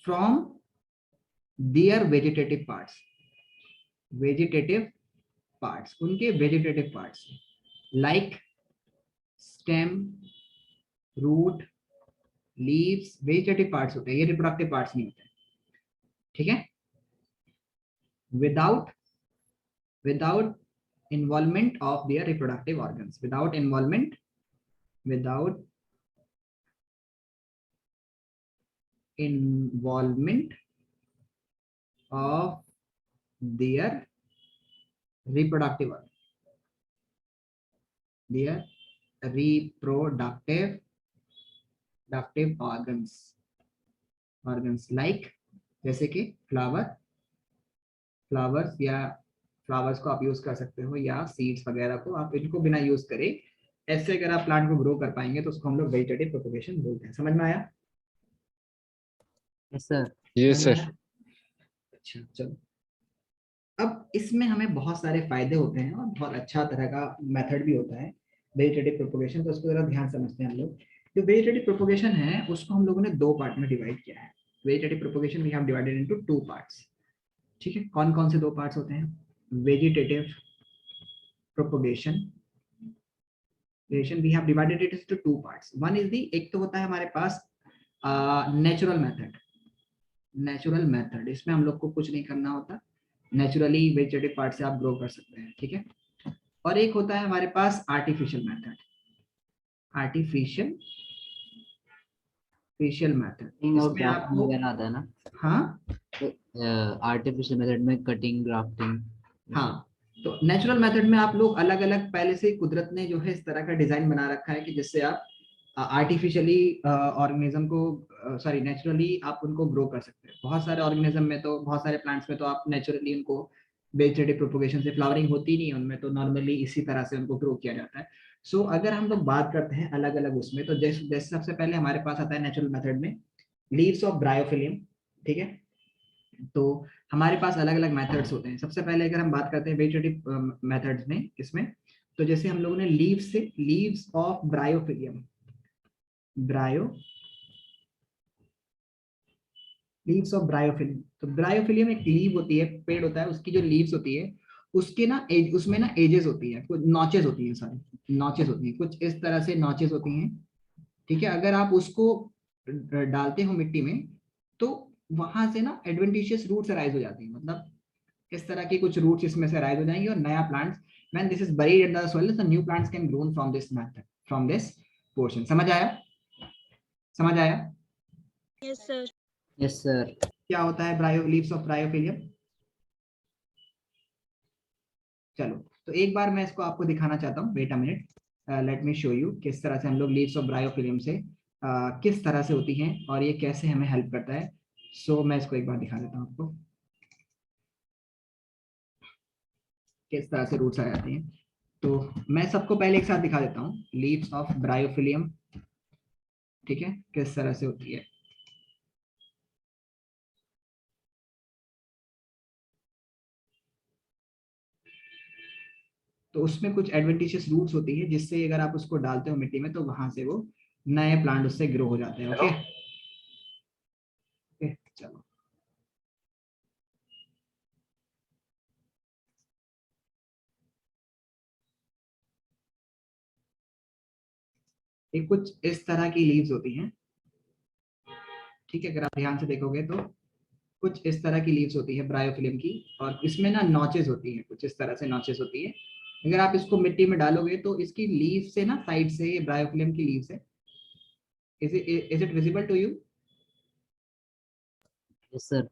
फ्रॉम their vegetative parts, उनके vegetative parts like stem, root, leaves, vegetative parts होते हैं, ये रिप्रोडक्टिव पार्ट्स नहीं होते, ठीक है। without involvement of their reproductive organs, without involvement of their reproductive organs like जैसे कि फ्लावर्स या फ्लावर्स को आप यूज कर सकते हो, या सीड्स वगैरह को आप इनको बिना यूज करे ऐसे अगर आप प्लांट को ग्रो कर पाएंगे तो उसको हम लोग वेजिटेटिव प्रोपोगेशन बोलते हैं। समझ में आया? Yes sir. Yes sir. अच्छा चलो, अब इसमें हमें बहुत सारे फायदे होते हैं और बहुत अच्छा तरह का मेथड भी होता है वेजिटेटिव प्रोपोगेशन, तो उसको जरा ध्यान समझते हैं हम लोग। जो वेजिटेटिव प्रोपोगेशन है उसको हम लोगों ने दो पार्ट में डिवाइड किया है। Vegetative propagation we have divided into two parts, ठीक है। कौन कौन से दो पार्ट्स होते हैं? Vegetative propagation we have divided it into two parts. One is the, एक तो होता है हमारे पास नेचुरल मेथड, इसमें हम लोग को कुछ नहीं करना होता, नेचुरली वेजिटेटिव पार्ट से आप ग्रो कर सकते हैं, ठीक है। और एक होता है हमारे पास आर्टिफिशियल मेथड, इसमें आपको आता है ना। हाँ, आर्टिफिशियल मेथड में कटिंग, ग्राफ्टिंग। हाँ, तो नेचुरल मेथड में आप लोग अलग अलग पहले से कुदरत ने जो है इस तरह का डिजाइन बना रखा है कि जिससे आप आर्टिफिशियली ऑर्गेनिज्म को नेचुरली आप उनको ग्रो कर सकते हैं। बहुत सारे ऑर्गेनिज्म में तो, बहुत सारे प्लांट्स में तो आप नेचुरली उनको वेजिटेटिव प्रोपोगेशन से फ्लावरिंग होती नहीं है उनमें, तो नॉर्मली इसी तरह से उनको ग्रो किया जाता है। सो अगर हम लोग बात करते हैं अलग अलग उसमें, तो जैसे सबसे पहले हमारे पास आता है नेचुरल मेथड में लीव्स ऑफ ब्रायोफिलियम, ठीक है। तो हमारे पास अलग अलग मेथड्स होते हैं। सबसे पहले अगर हम बात करते हैं वेजिटेटिव मेथड्स में, इसमें तो जैसे हम लोगों ने लीव्स ऑफ ब्रायोफिलियम तो ब्रायोफिलियम एक लीव होती है, पेड़ होता है, उसकी जो लीव्स होती है उसके ना उसमें ना एजेस होती है, कुछ नॉचेस होती हैं, कुछ इस तरह से नॉचेस होती हैं, ठीक है। अगर आप उसको डालते हो मिट्टी में तो वहां से ना एडवेंटिशियस रूट्स अराइज हो जाती हैं, मतलब इस तरह की कुछ रूट्स इसमें से अराइज हो जाएंगे और नया plants, when this is buried under the soil the new plants can grown from this method, from this portion. समझ आया? Yes sir. Yes sir. क्या होता है लीव्स ऑफ ब्रायोफिलियम? चलो, तो एक बार मैं इसको आपको दिखाना चाहता हूँ, wait a minute, let me show you किस तरह से हम लोग लीव्स ऑफ ब्रायोफिलियम से किस तरह से होती हैं और ये कैसे हमें हेल्प करता है। सो मैं इसको एक बार दिखा देता हूँ आपको किस तरह से रूट्स आ जाती हैं। तो मैं सबको पहले एक साथ दिखा देता हूँ लीव्स ऑफ ब्रायोफिलियम, ठीक है, किस तरह से होती है। तो उसमें कुछ एडवेंटिशियस रूट्स होती है जिससे अगर आप उसको डालते हो मिट्टी में तो वहां से वो नए प्लांट उससे ग्रो हो जाते हैं। ओके, चलो ये कुछ इस तरह की लीव्स होती हैं, ठीक है। अगर आप ध्यान से देखोगे तो कुछ इस तरह की लीव्स होती है ब्रायोफिलियम की, और इसमें ना नॉचेस होती हैं, कुछ इस तरह से नॉचेस होती है। अगर आप इसको मिट्टी में डालोगे तो इसकी लीव से ना साइड से, ये ब्रायोफिलियम की लीव से, is it visible to you? Yes sir.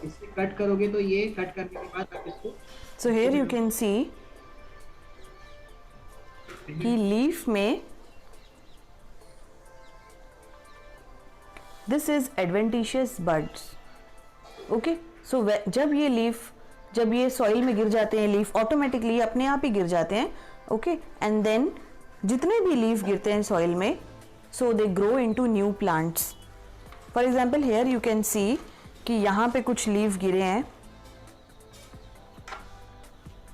इससे कट करोगे तो ये कट करने के बाद आप इसको, So here you can see कि लीफ में this is adventitious buds. Okay, सो जब ये सॉइल में गिर जाते हैं, लीफ ऑटोमेटिकली अपने आप ही गिर जाते हैं, ओके, एंड देन जितने भी लीफ गिरते हैं सॉइल में, so they grow into new plants. For example here you can see कि यहाँ पे कुछ लीफ गिरे हैं,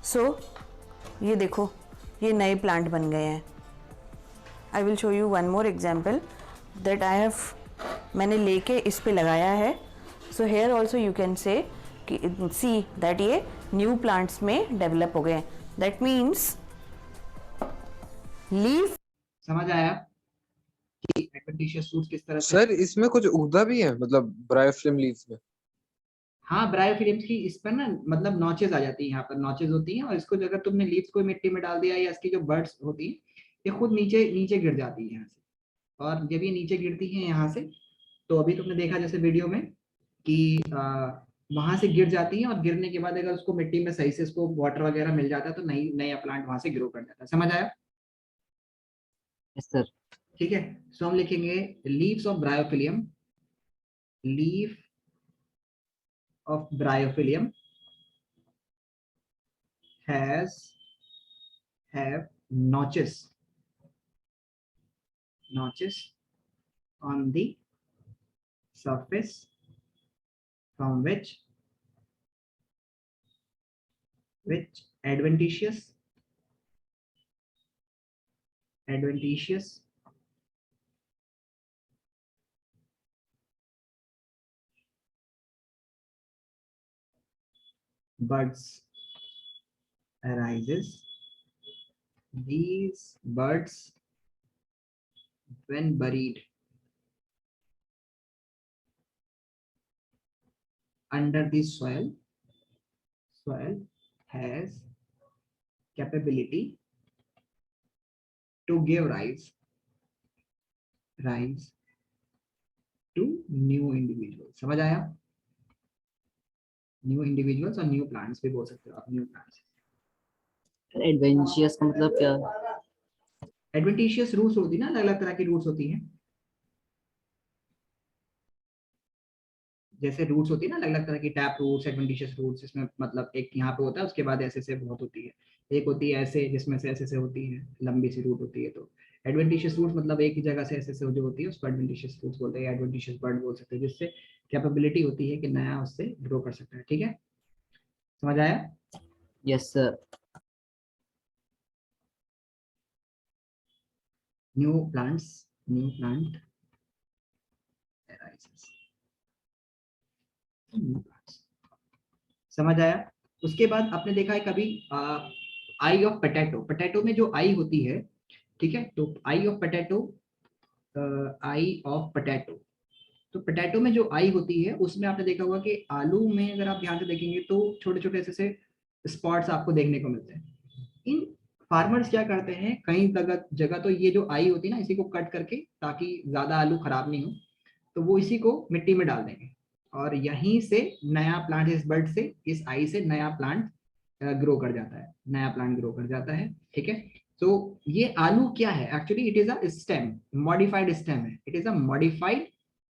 सो ये देखो ये नए प्लांट बन गए हैं। I will show you one more example that I have, मैंने लेके इस पे लगाया है। So here also you can say see that ये न्यू प्लांट्स में डेवलप हो गए। That means leaf. समझ आया कि एडवेंटिशियस रूट्स किस तरह से? सर इसमें कुछ उगदा भी है, मतलब ब्रायोफिल्म लीव्स में? हाँ, ब्रायोफिल्म्स की इस पर ना मतलब नॉचेस आ जाती है, यहाँ पर नॉचेस होती हैं, और इसको अगर तुमने लीव्स को मिट्टी में डाल दिया या इसकी जो बर्ड्स होती है ये खुद नीचे नीचे गिर जाती है यहाँ से। और जब ये नीचे गिरती है यहाँ से, तो अभी तुमने देखा जैसे वीडियो में कि वहां से गिर जाती है, और गिरने के बाद अगर उसको मिट्टी में सही से इसको वाटर वगैरह मिल जाता है तो नई नया प्लांट वहां से ग्रो कर जाता है। समझ आया? Yes sir. ठीक है, सो हम लिखेंगे leaves of bryophyllum, leaf of bryophyllum have notches on the surface from which adventitious buds arises. These buds, when buried under the soil has capability to give rise to new individuals। समझ आया? New individuals और new plants भी बोल सकते हो आप, new plants. Adventitious का मतलब क्या? एडवेंटिशियस रूट्स होती है ना, अलग अलग तरह की रूट्स होती हैं। जैसे रूट्स होती है ना अलग अलग तरह की, टैप रूट्स, एडवेंटिशियस रूट्स, इसमें मतलब एक यहाँ पे होता है, उसके बाद ऐसे से बहुत होती है। एक होती है ऐसे, जिसमें से ऐसे से होती है, लंबी सी रूट होती है। तो एडवेंटिशियस रूट्स मतलब एक ही जगह से ऐसे से जो होती है उसको एडवेंटिशियस रूट्स बोलते हैं, एडवेंटिशियस बर्ड बोल सकते हैं, जिससे कैपेबिलिटी होती है कि नया उससे ग्रो कर सकता है। ठीक है, समझ आया? Yes sir. New plant arises। समझ आया? उसके बाद आपने देखा है कभी आई ऑफ पोटैटो में जो आई होती है, ठीक है, तो आई ऑफ पोटैटो, तो पोटैटो में जो आई होती है उसमें आपने देखा होगा कि आलू में अगर आप ध्यान से देखेंगे तो छोटे छोटे ऐसे स्पॉट्स आपको देखने को मिलते हैं। इन फार्मर्स क्या करते हैं, कई जगह तो ये जो आई होती है ना, इसी को कट करके, ताकि ज्यादा आलू खराब नहीं हो, तो वो इसी को मिट्टी में डाल देंगे, और यहीं से नया प्लांट, इस बर्ड से, इस आई से नया प्लांट ग्रो कर जाता है, नया प्लांट ग्रो कर जाता है। ठीक है, तो ये आलू क्या है? Actually it is a stem, modified stem है। It is a modified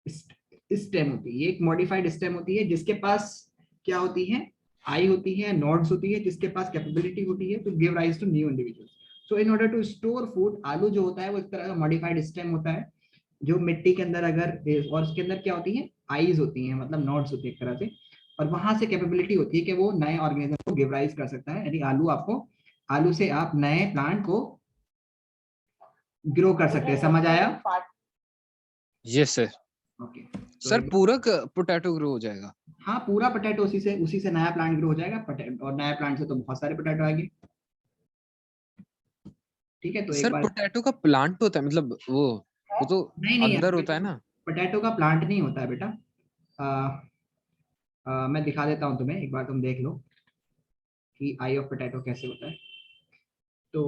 stem होती है, ये एक मॉडिफाइड स्टेम होती है, जिसके पास क्या होती है, आई होती है, नोड्स होती है, जिसके पास कैपेबिलिटी होती है to give rise to new individuals. So in order to store food, आलू जो होता है वो इस तरह का मॉडिफाइड स्टेम होता है, जो मिट्टी के अंदर अगर, और उसके अंदर क्या होती है, आईज होती हैं, मतलब नोड्स होती है एक तरह से, और वहां से कैपेबिलिटी होती है कि वो नए ऑर्गेनिज्म को गिव राइज कर सकता है। यानी आलू से आप नए प्लांट को ग्रो कर सकते हैं। समझ आया? Yes sir. ओके सर पूरा पोटैटो ग्रो हो जाएगा? हाँ, पूरा पोटैटो उसी से नया प्लांट ग्रो हो जाएगा, और नया प्लांट से तो बहुत सारे पोटैटो आएंगे। ठीक है, तो एक सर बार, पोटैटो का प्लांट होता है, मतलब वो तो नहीं अंदर होता है ना? पोटैटो का प्लांट नहीं होता है बेटा। मैं दिखा देता हूँ तुम्हें, एक बार तुम देख लो कि आई ऑफ पोटैटो कैसे होता है। तो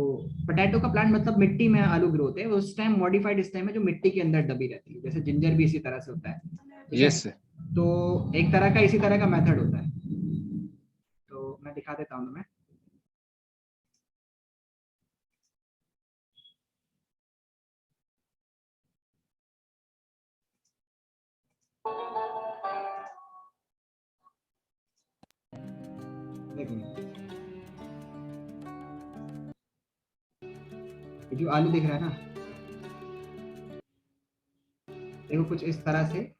पोटैटो का प्लांट मतलब मिट्टी में आलू ग्रो होते हैं, उस टाइम मॉडिफाइड स्टेम है जो मिट्टी के अंदर दबी रहती है, जैसे जिंजर भी इसी तरह से होता है। ठीक है, यस सर। तो एक तरह का इसी तरह का मेथड होता है, तो मैं दिखा देता हूँ तुम्हें। एक मिनट, ये जो आलू दिख रहा है ना, देखो कुछ इस तरह से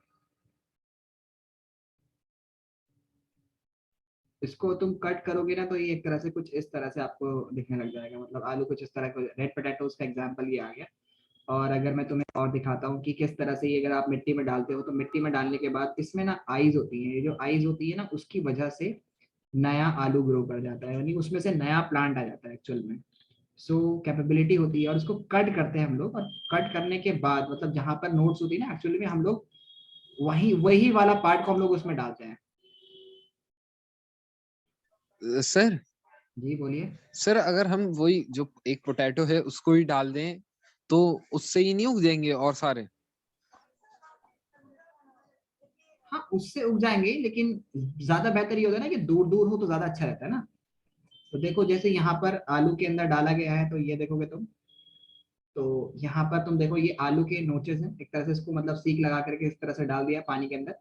इसको तुम कट करोगे ना, तो ये एक तरह से कुछ इस तरह से आपको दिखने लग जाएगा। मतलब आलू कुछ इस तरह का, रेड पोटैटोज का एग्जांपल ये आ गया। और अगर मैं तुम्हें और दिखाता हूँ कि किस तरह से ये अगर आप मिट्टी में डालते हो, तो मिट्टी में डालने के बाद इसमें ना आईज होती हैं, ये जो आईज होती है ना, उसकी वजह से नया आलू ग्रो कर जाता है, यानी उसमें से नया प्लांट आ जाता है एक्चुअल में। सो कैपेबिलिटी होती है, और उसको कट करते हैं हम लोग। और कट करने के बाद मतलब जहां पर नोट्स होती है ना, एक्चुअली में हम लोग वही वही वाला पार्ट को हम लोग उसमें डालते हैं। सर जी बोलिए। सर अगर हम वही जो एक पोटैटो है उसको ही डाल दें तो उससे ही नहीं उग जाएंगे और सारे? हाँ उससे उग जाएंगे, लेकिन ज्यादा बेहतर ये होता है ना कि दूर दूर हो तो ज्यादा अच्छा रहता है ना। तो देखो जैसे यहाँ पर आलू के अंदर डाला गया है, तो ये देखोगे तुम, तो यहाँ पर तुम देखो ये आलू के नोचेस हैं, एक तरह से इसको मतलब सीक लगा करके इस तरह से डाल दिया पानी के अंदर,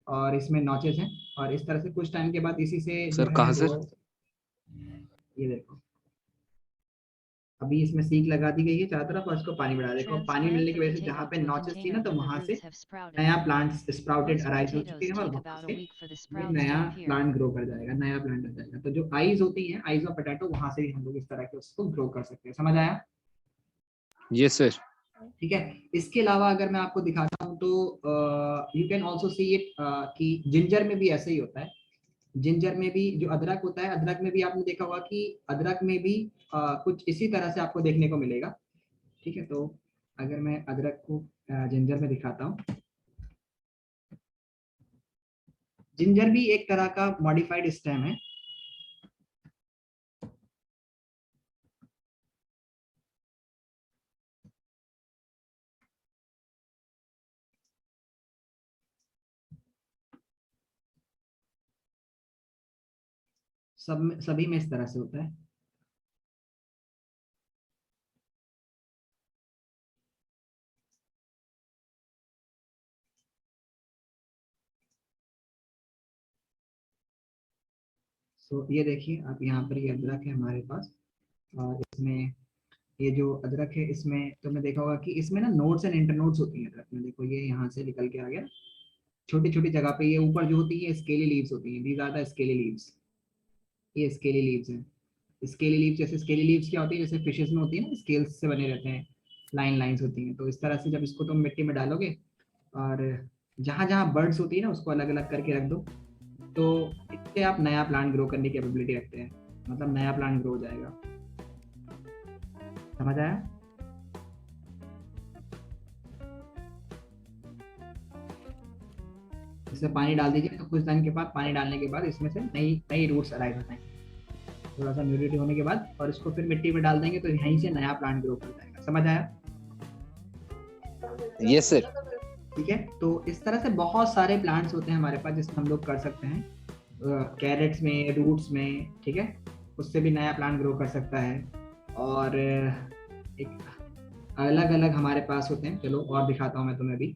और इसमें नोचेस हैं। और इस तरह से कुछ टाइम के बाद इसी से जो सर है कहाँ सर? वो, ये देखो अभी इसमें सीक लगा दी गई है चारों तरफ, और इसको पानी बढ़ा, देखो पानी मिलने की वजह से जहाँ पे नोचेस थी ना, तो वहां से नया प्लांट स्प्राउटेड अराइज हो चुके हैं, और वहां से ये नया प्लांट ग्रो कर जाएगा, नया प्लांट आ जाएगा। तो जो आईज होती हैं, आईज ऑफ पोटैटो, वहां से ही हम लोग इस तरह के उसको ग्रो कर सकते हैं। समझ आया? ये सर। ठीक है। इसके अलावा अगर मैं आपको दिखाता हूँ, तो you can also see it कि जिंजर में भी ऐसे ही होता है। जिंजर में भी जो अदरक होता है, अदरक में भी आपने देखा होगा कि अदरक में भी कुछ इसी तरह से आपको देखने को मिलेगा। ठीक है, तो अगर मैं अदरक को जिंजर में दिखाता हूँ, जिंजर भी एक तरह का मॉडिफाइड स्टेम है। सभी में इस तरह से होता है। सो ये देखिए आप, यहाँ पर ये अदरक है हमारे पास, और इसमें ये जो अदरक है, इसमें तुमने देखा होगा कि इसमें ना नोट्स एंड इंटरनोट्स होती हैं अदरक में। देखो ये यहाँ से निकल के आ गया, छोटी छोटी जगह पे ये ऊपर जो होती है स्केली लीव्स होती हैं, these are the scaly leaves. ये स्केली लीव्स हैं। स्केली लीव्स, जैसे स्केली लीव्स क्या होती है, जैसे फिशेस में होती है ना, स्केल्स से बने रहते हैं, लाइन लाइंस होती हैं। तो इस तरह से जब इसको तुम मिट्टी में डालोगे, और जहाँ जहाँ बर्ड्स होती है ना, उसको अलग अलग करके रख दो, तो इससे आप नया प्लांट ग्रो करने की एबिलिटी रखते हैं। मतलब नया प्लांट ग्रो हो जाएगा। समझ आया? इसमें पानी डाल दीजिए, तो कुछ टाइम के बाद, पानी डालने के बाद इसमें से नई नई रूट्स अराइज होते हैं, थोड़ा सा ह्यूमिडिटी होने के बाद, और इसको फिर मिट्टी में डाल देंगे, तो यहीं से नया प्लांट ग्रो कर जाएगा। समझ आया? Yes sir. ठीक है, तो इस तरह से बहुत सारे प्लांट्स होते हैं हमारे पास जिसमें हम लोग कर सकते हैं, कैरेट्स में, रूट्स में। ठीक है, उससे भी नया प्लांट ग्रो कर सकता है। और एक अलग अलग हमारे पास होते हैं, चलो और दिखाता हूँ मैं तुम्हें भी,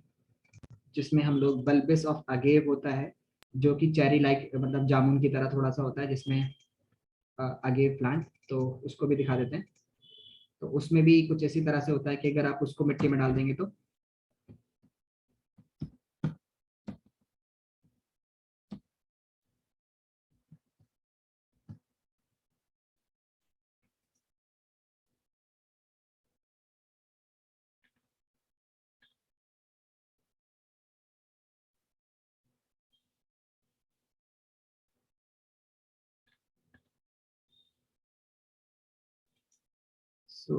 जिसमें हम लोग बल्बिस ऑफ अगेव होता है, जो कि चेरी लाइक, मतलब जामुन की तरह थोड़ा सा होता है, जिसमें अगेव प्लांट, तो उसको भी दिखा देते हैं। तो उसमें भी कुछ इसी तरह से होता है कि अगर आप उसको मिट्टी में डाल देंगे, तो सो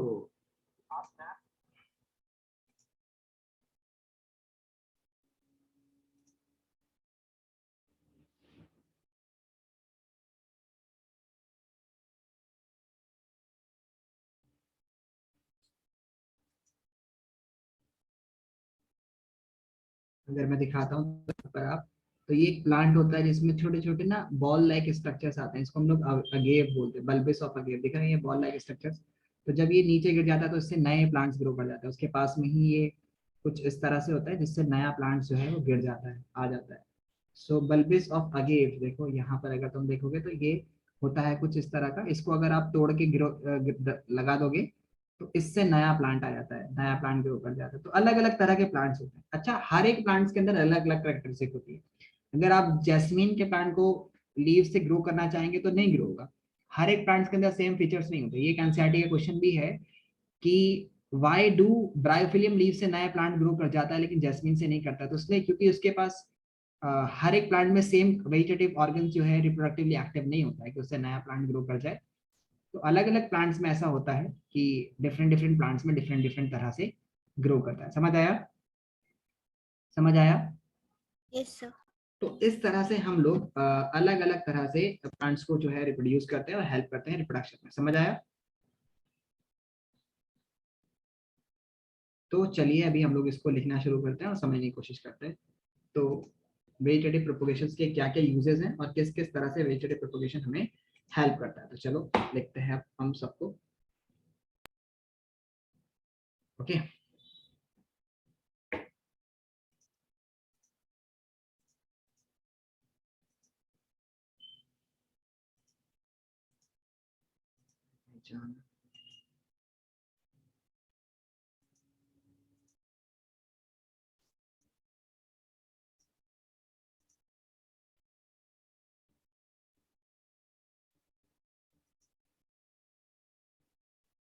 अगर मैं दिखाता हूँ पर आप, तो ये एक प्लांट होता है जिसमें छोटे छोटे ना बॉल लाइक स्ट्रक्चर्स आते हैं, इसको हम लोग अगेव बोलते हैं, बल्बिस ऑफ अगेव। दिख रहे हैं ये बॉल लाइक स्ट्रक्चर्स? तो जब ये नीचे गिर जाता है, तो इससे नए प्लांट्स ग्रो कर जाते हैं। उसके पास में ही ये कुछ इस तरह से होता है, जिससे नया प्लांट जो है वो गिर जाता है, आ जाता है। सो बल्बिस ऑफ अगेव, देखो यहाँ पर अगर तुम देखोगे, तो ये होता है कुछ इस तरह का। इसको अगर आप तोड़ के लगा दोगे तो इससे नया प्लांट आ जाता है, नया प्लांट ग्रो कर जाता है। तो अलग अलग तरह के प्लांट्स होते हैं। अच्छा, हर एक प्लांट्स के अंदर अलग अलग कैरेक्टरिस्टिक होती है। अगर आप जैस्मीन के प्लांट को लीव से ग्रो करना चाहेंगे तो नहीं ग्रो होगा। हर एक प्लांट्स के अंदर सेम फीचर्स नहीं होते। ये एक एनसीईआरटी का क्वेश्चन भी है कि वाई डू ब्रायोफिलियम लीव से नया प्लांट ग्रो कर जाता है लेकिन जैस्मीन से नहीं करता। तो इसलिए क्योंकि उसके पास हर एक प्लांट में सेम वेजिटेटिव ऑर्गन जो है रिप्रोडक्टिवली एक्टिव नहीं होता है कि उससे नया प्लांट ग्रो कर जाए। तो अलग अलग प्लांट्स में ऐसा होता है कि डिफरेंट डिफरेंट प्लांट्स में डिफरेंट डिफरेंट तरह से ग्रो करता है। समझ आया? समझ आया? Yes sir. तो इस तरह से हम लोग अलग अलग तरह से प्लांट्स को जो है रिप्रोड्यूस करते हैं और हेल्प करते हैं रिप्रोडक्शन में। समझ आया? तो चलिए अभी हम लोग इसको लिखना शुरू करते हैं और समझने की कोशिश करते हैं। तो वेजिटेटिव प्रोपोगेशन के क्या क्या यूजेस हैं और किस किस तरह से वेजिटेटिव प्रोपोगेशन हमें हेल्प करता है। तो चलो लिखते हैं हम सबको। ओके,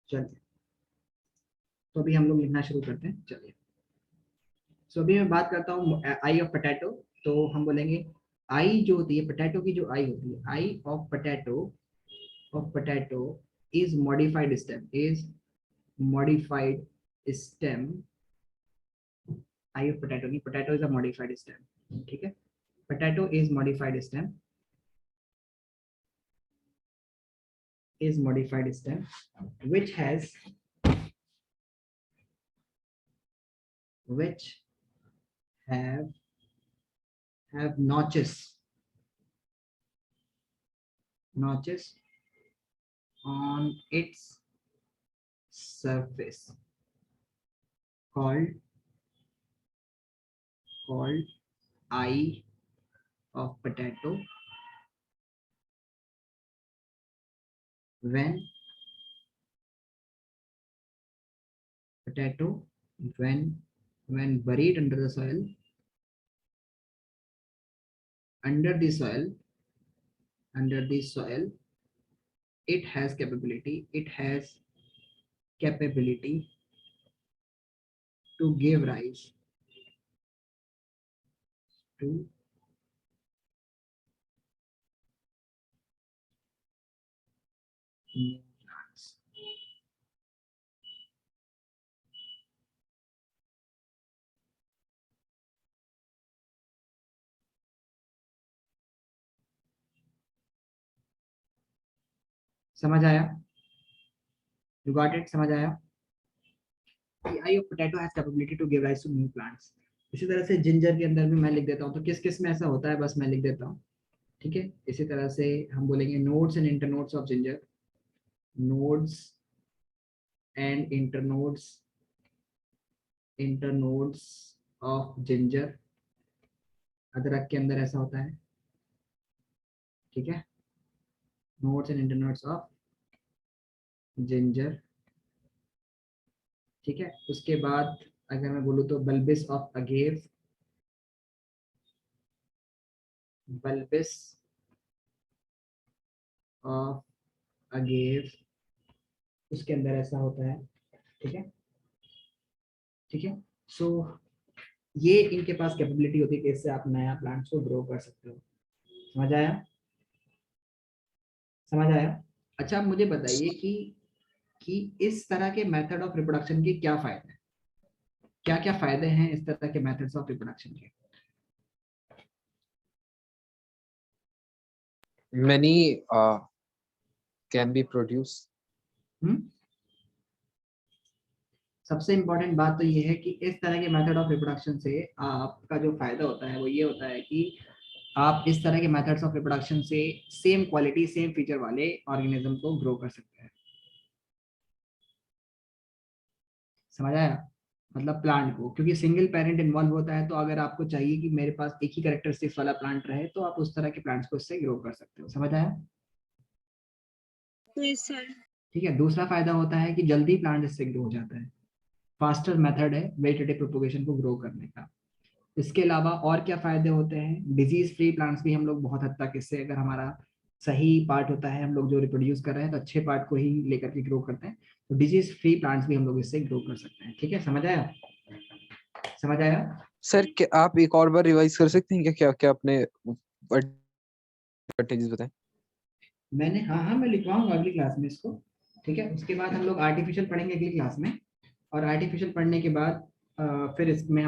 चलिए तो अभी हम लोग लिखना शुरू करते हैं। चलिए, सो अभी मैं बात करता हूँ आई ऑफ पोटैटो। तो हम बोलेंगे आई जो होती है पोटैटो की, जो आई होती है, eye of potato is modified stem, is modified stem. Eye of potato नहीं, potato is a modified stem. ठीक है, potato is modified stem, is modified stem which have notches on its surface called eye of potato when potato when buried under the soil, under the soil it has capability to give rise to new plants. समझ आया? You got it? समझ आया? The eye of potato has capability to give rise to new plants. इसी तरह से ginger के अंदर भी मैं लिख देता हूँ। तो किस किस में ऐसा होता है बस मैं लिख देता हूँ। ठीक है, इसी तरह से हम बोलेंगे nodes and internodes of ginger, nodes and internodes of ginger. अदरक के अंदर ऐसा होता है। ठीक है, nodes and internodes of ginger. ठीक है, उसके बाद अगर मैं बोलूँ तो बल्बिस ऑफ अगेव, बल्बिस ऑफ अगेव उसके अंदर ऐसा होता है। ठीक है, ठीक है। सो ये इनके पास कैपेबिलिटी होती है कि इससे आप नया प्लांट्स को ग्रो कर सकते हो। समझ आया? समझ आया? अच्छा, आप मुझे बताइए कि इस तरह के मेथड ऑफ रिप्रोडक्शन के क्या फायदे हैं, क्या क्या फायदे हैं इस तरह के मेथड्स ऑफ रिप्रोडक्शन के? Many can be produced. सबसे इंपॉर्टेंट बात तो ये है कि इस तरह के मेथड ऑफ रिप्रोडक्शन से आपका जो फायदा होता है वो ये होता है कि आप इस तरह के मेथड्स ऑफ रिप्रोडक्शन से सेम क्वालिटी सेम फीचर वाले ऑर्गेनिज्म को ग्रो कर सकते हैं। समझ आया? मतलब प्लांट को, क्योंकि सिंगल पेरेंट इन्वॉल्व होता है, तो अगर आपको चाहिए कि मेरे पास एक ही कैरेक्टरिस्टिक्स वाला प्लांट रहे तो आप उस तरह के प्लांट्स को इससे ग्रो कर सकते हो। समझ आया? Yes sir. ठीक है, दूसरा फायदा होता है कि जल्दी प्लांट इससे ग्रो हो जाता है, फास्टर मेथड है वेजिटेटिव प्रोपोगेशन को ग्रो करने का। इसके अलावा और क्या फायदे होते हैं, डिजीज फ्री प्लांट्स भी हम लोग बहुत हद तक इससे, अगर हमारा सही पार्ट होता है, हम लोग जो रिप्रोड्यूस कर रहे हैं तो अच्छे पार्ट को ही लेकर के ग्रो करते हैं, तो डिजीज फ्री प्लांट्स भी हम लोग इससे ग्रो कर सकते हैं। ठीक है, समझ आया? समझ आया सर? क्या आप एक और बार रिवाइज कर सकते हैं क्या क्या आपने एडवांटेजेस बताए? मैंने, हाँ मैं लिखवाऊंगा अगली क्लास में इसको। ठीक है, उसके बाद हम लोग आर्टिफिशियल पढ़ेंगे अगली क्लास में, और आर्टिफिशियल पढ़ने के बाद फिर इसमें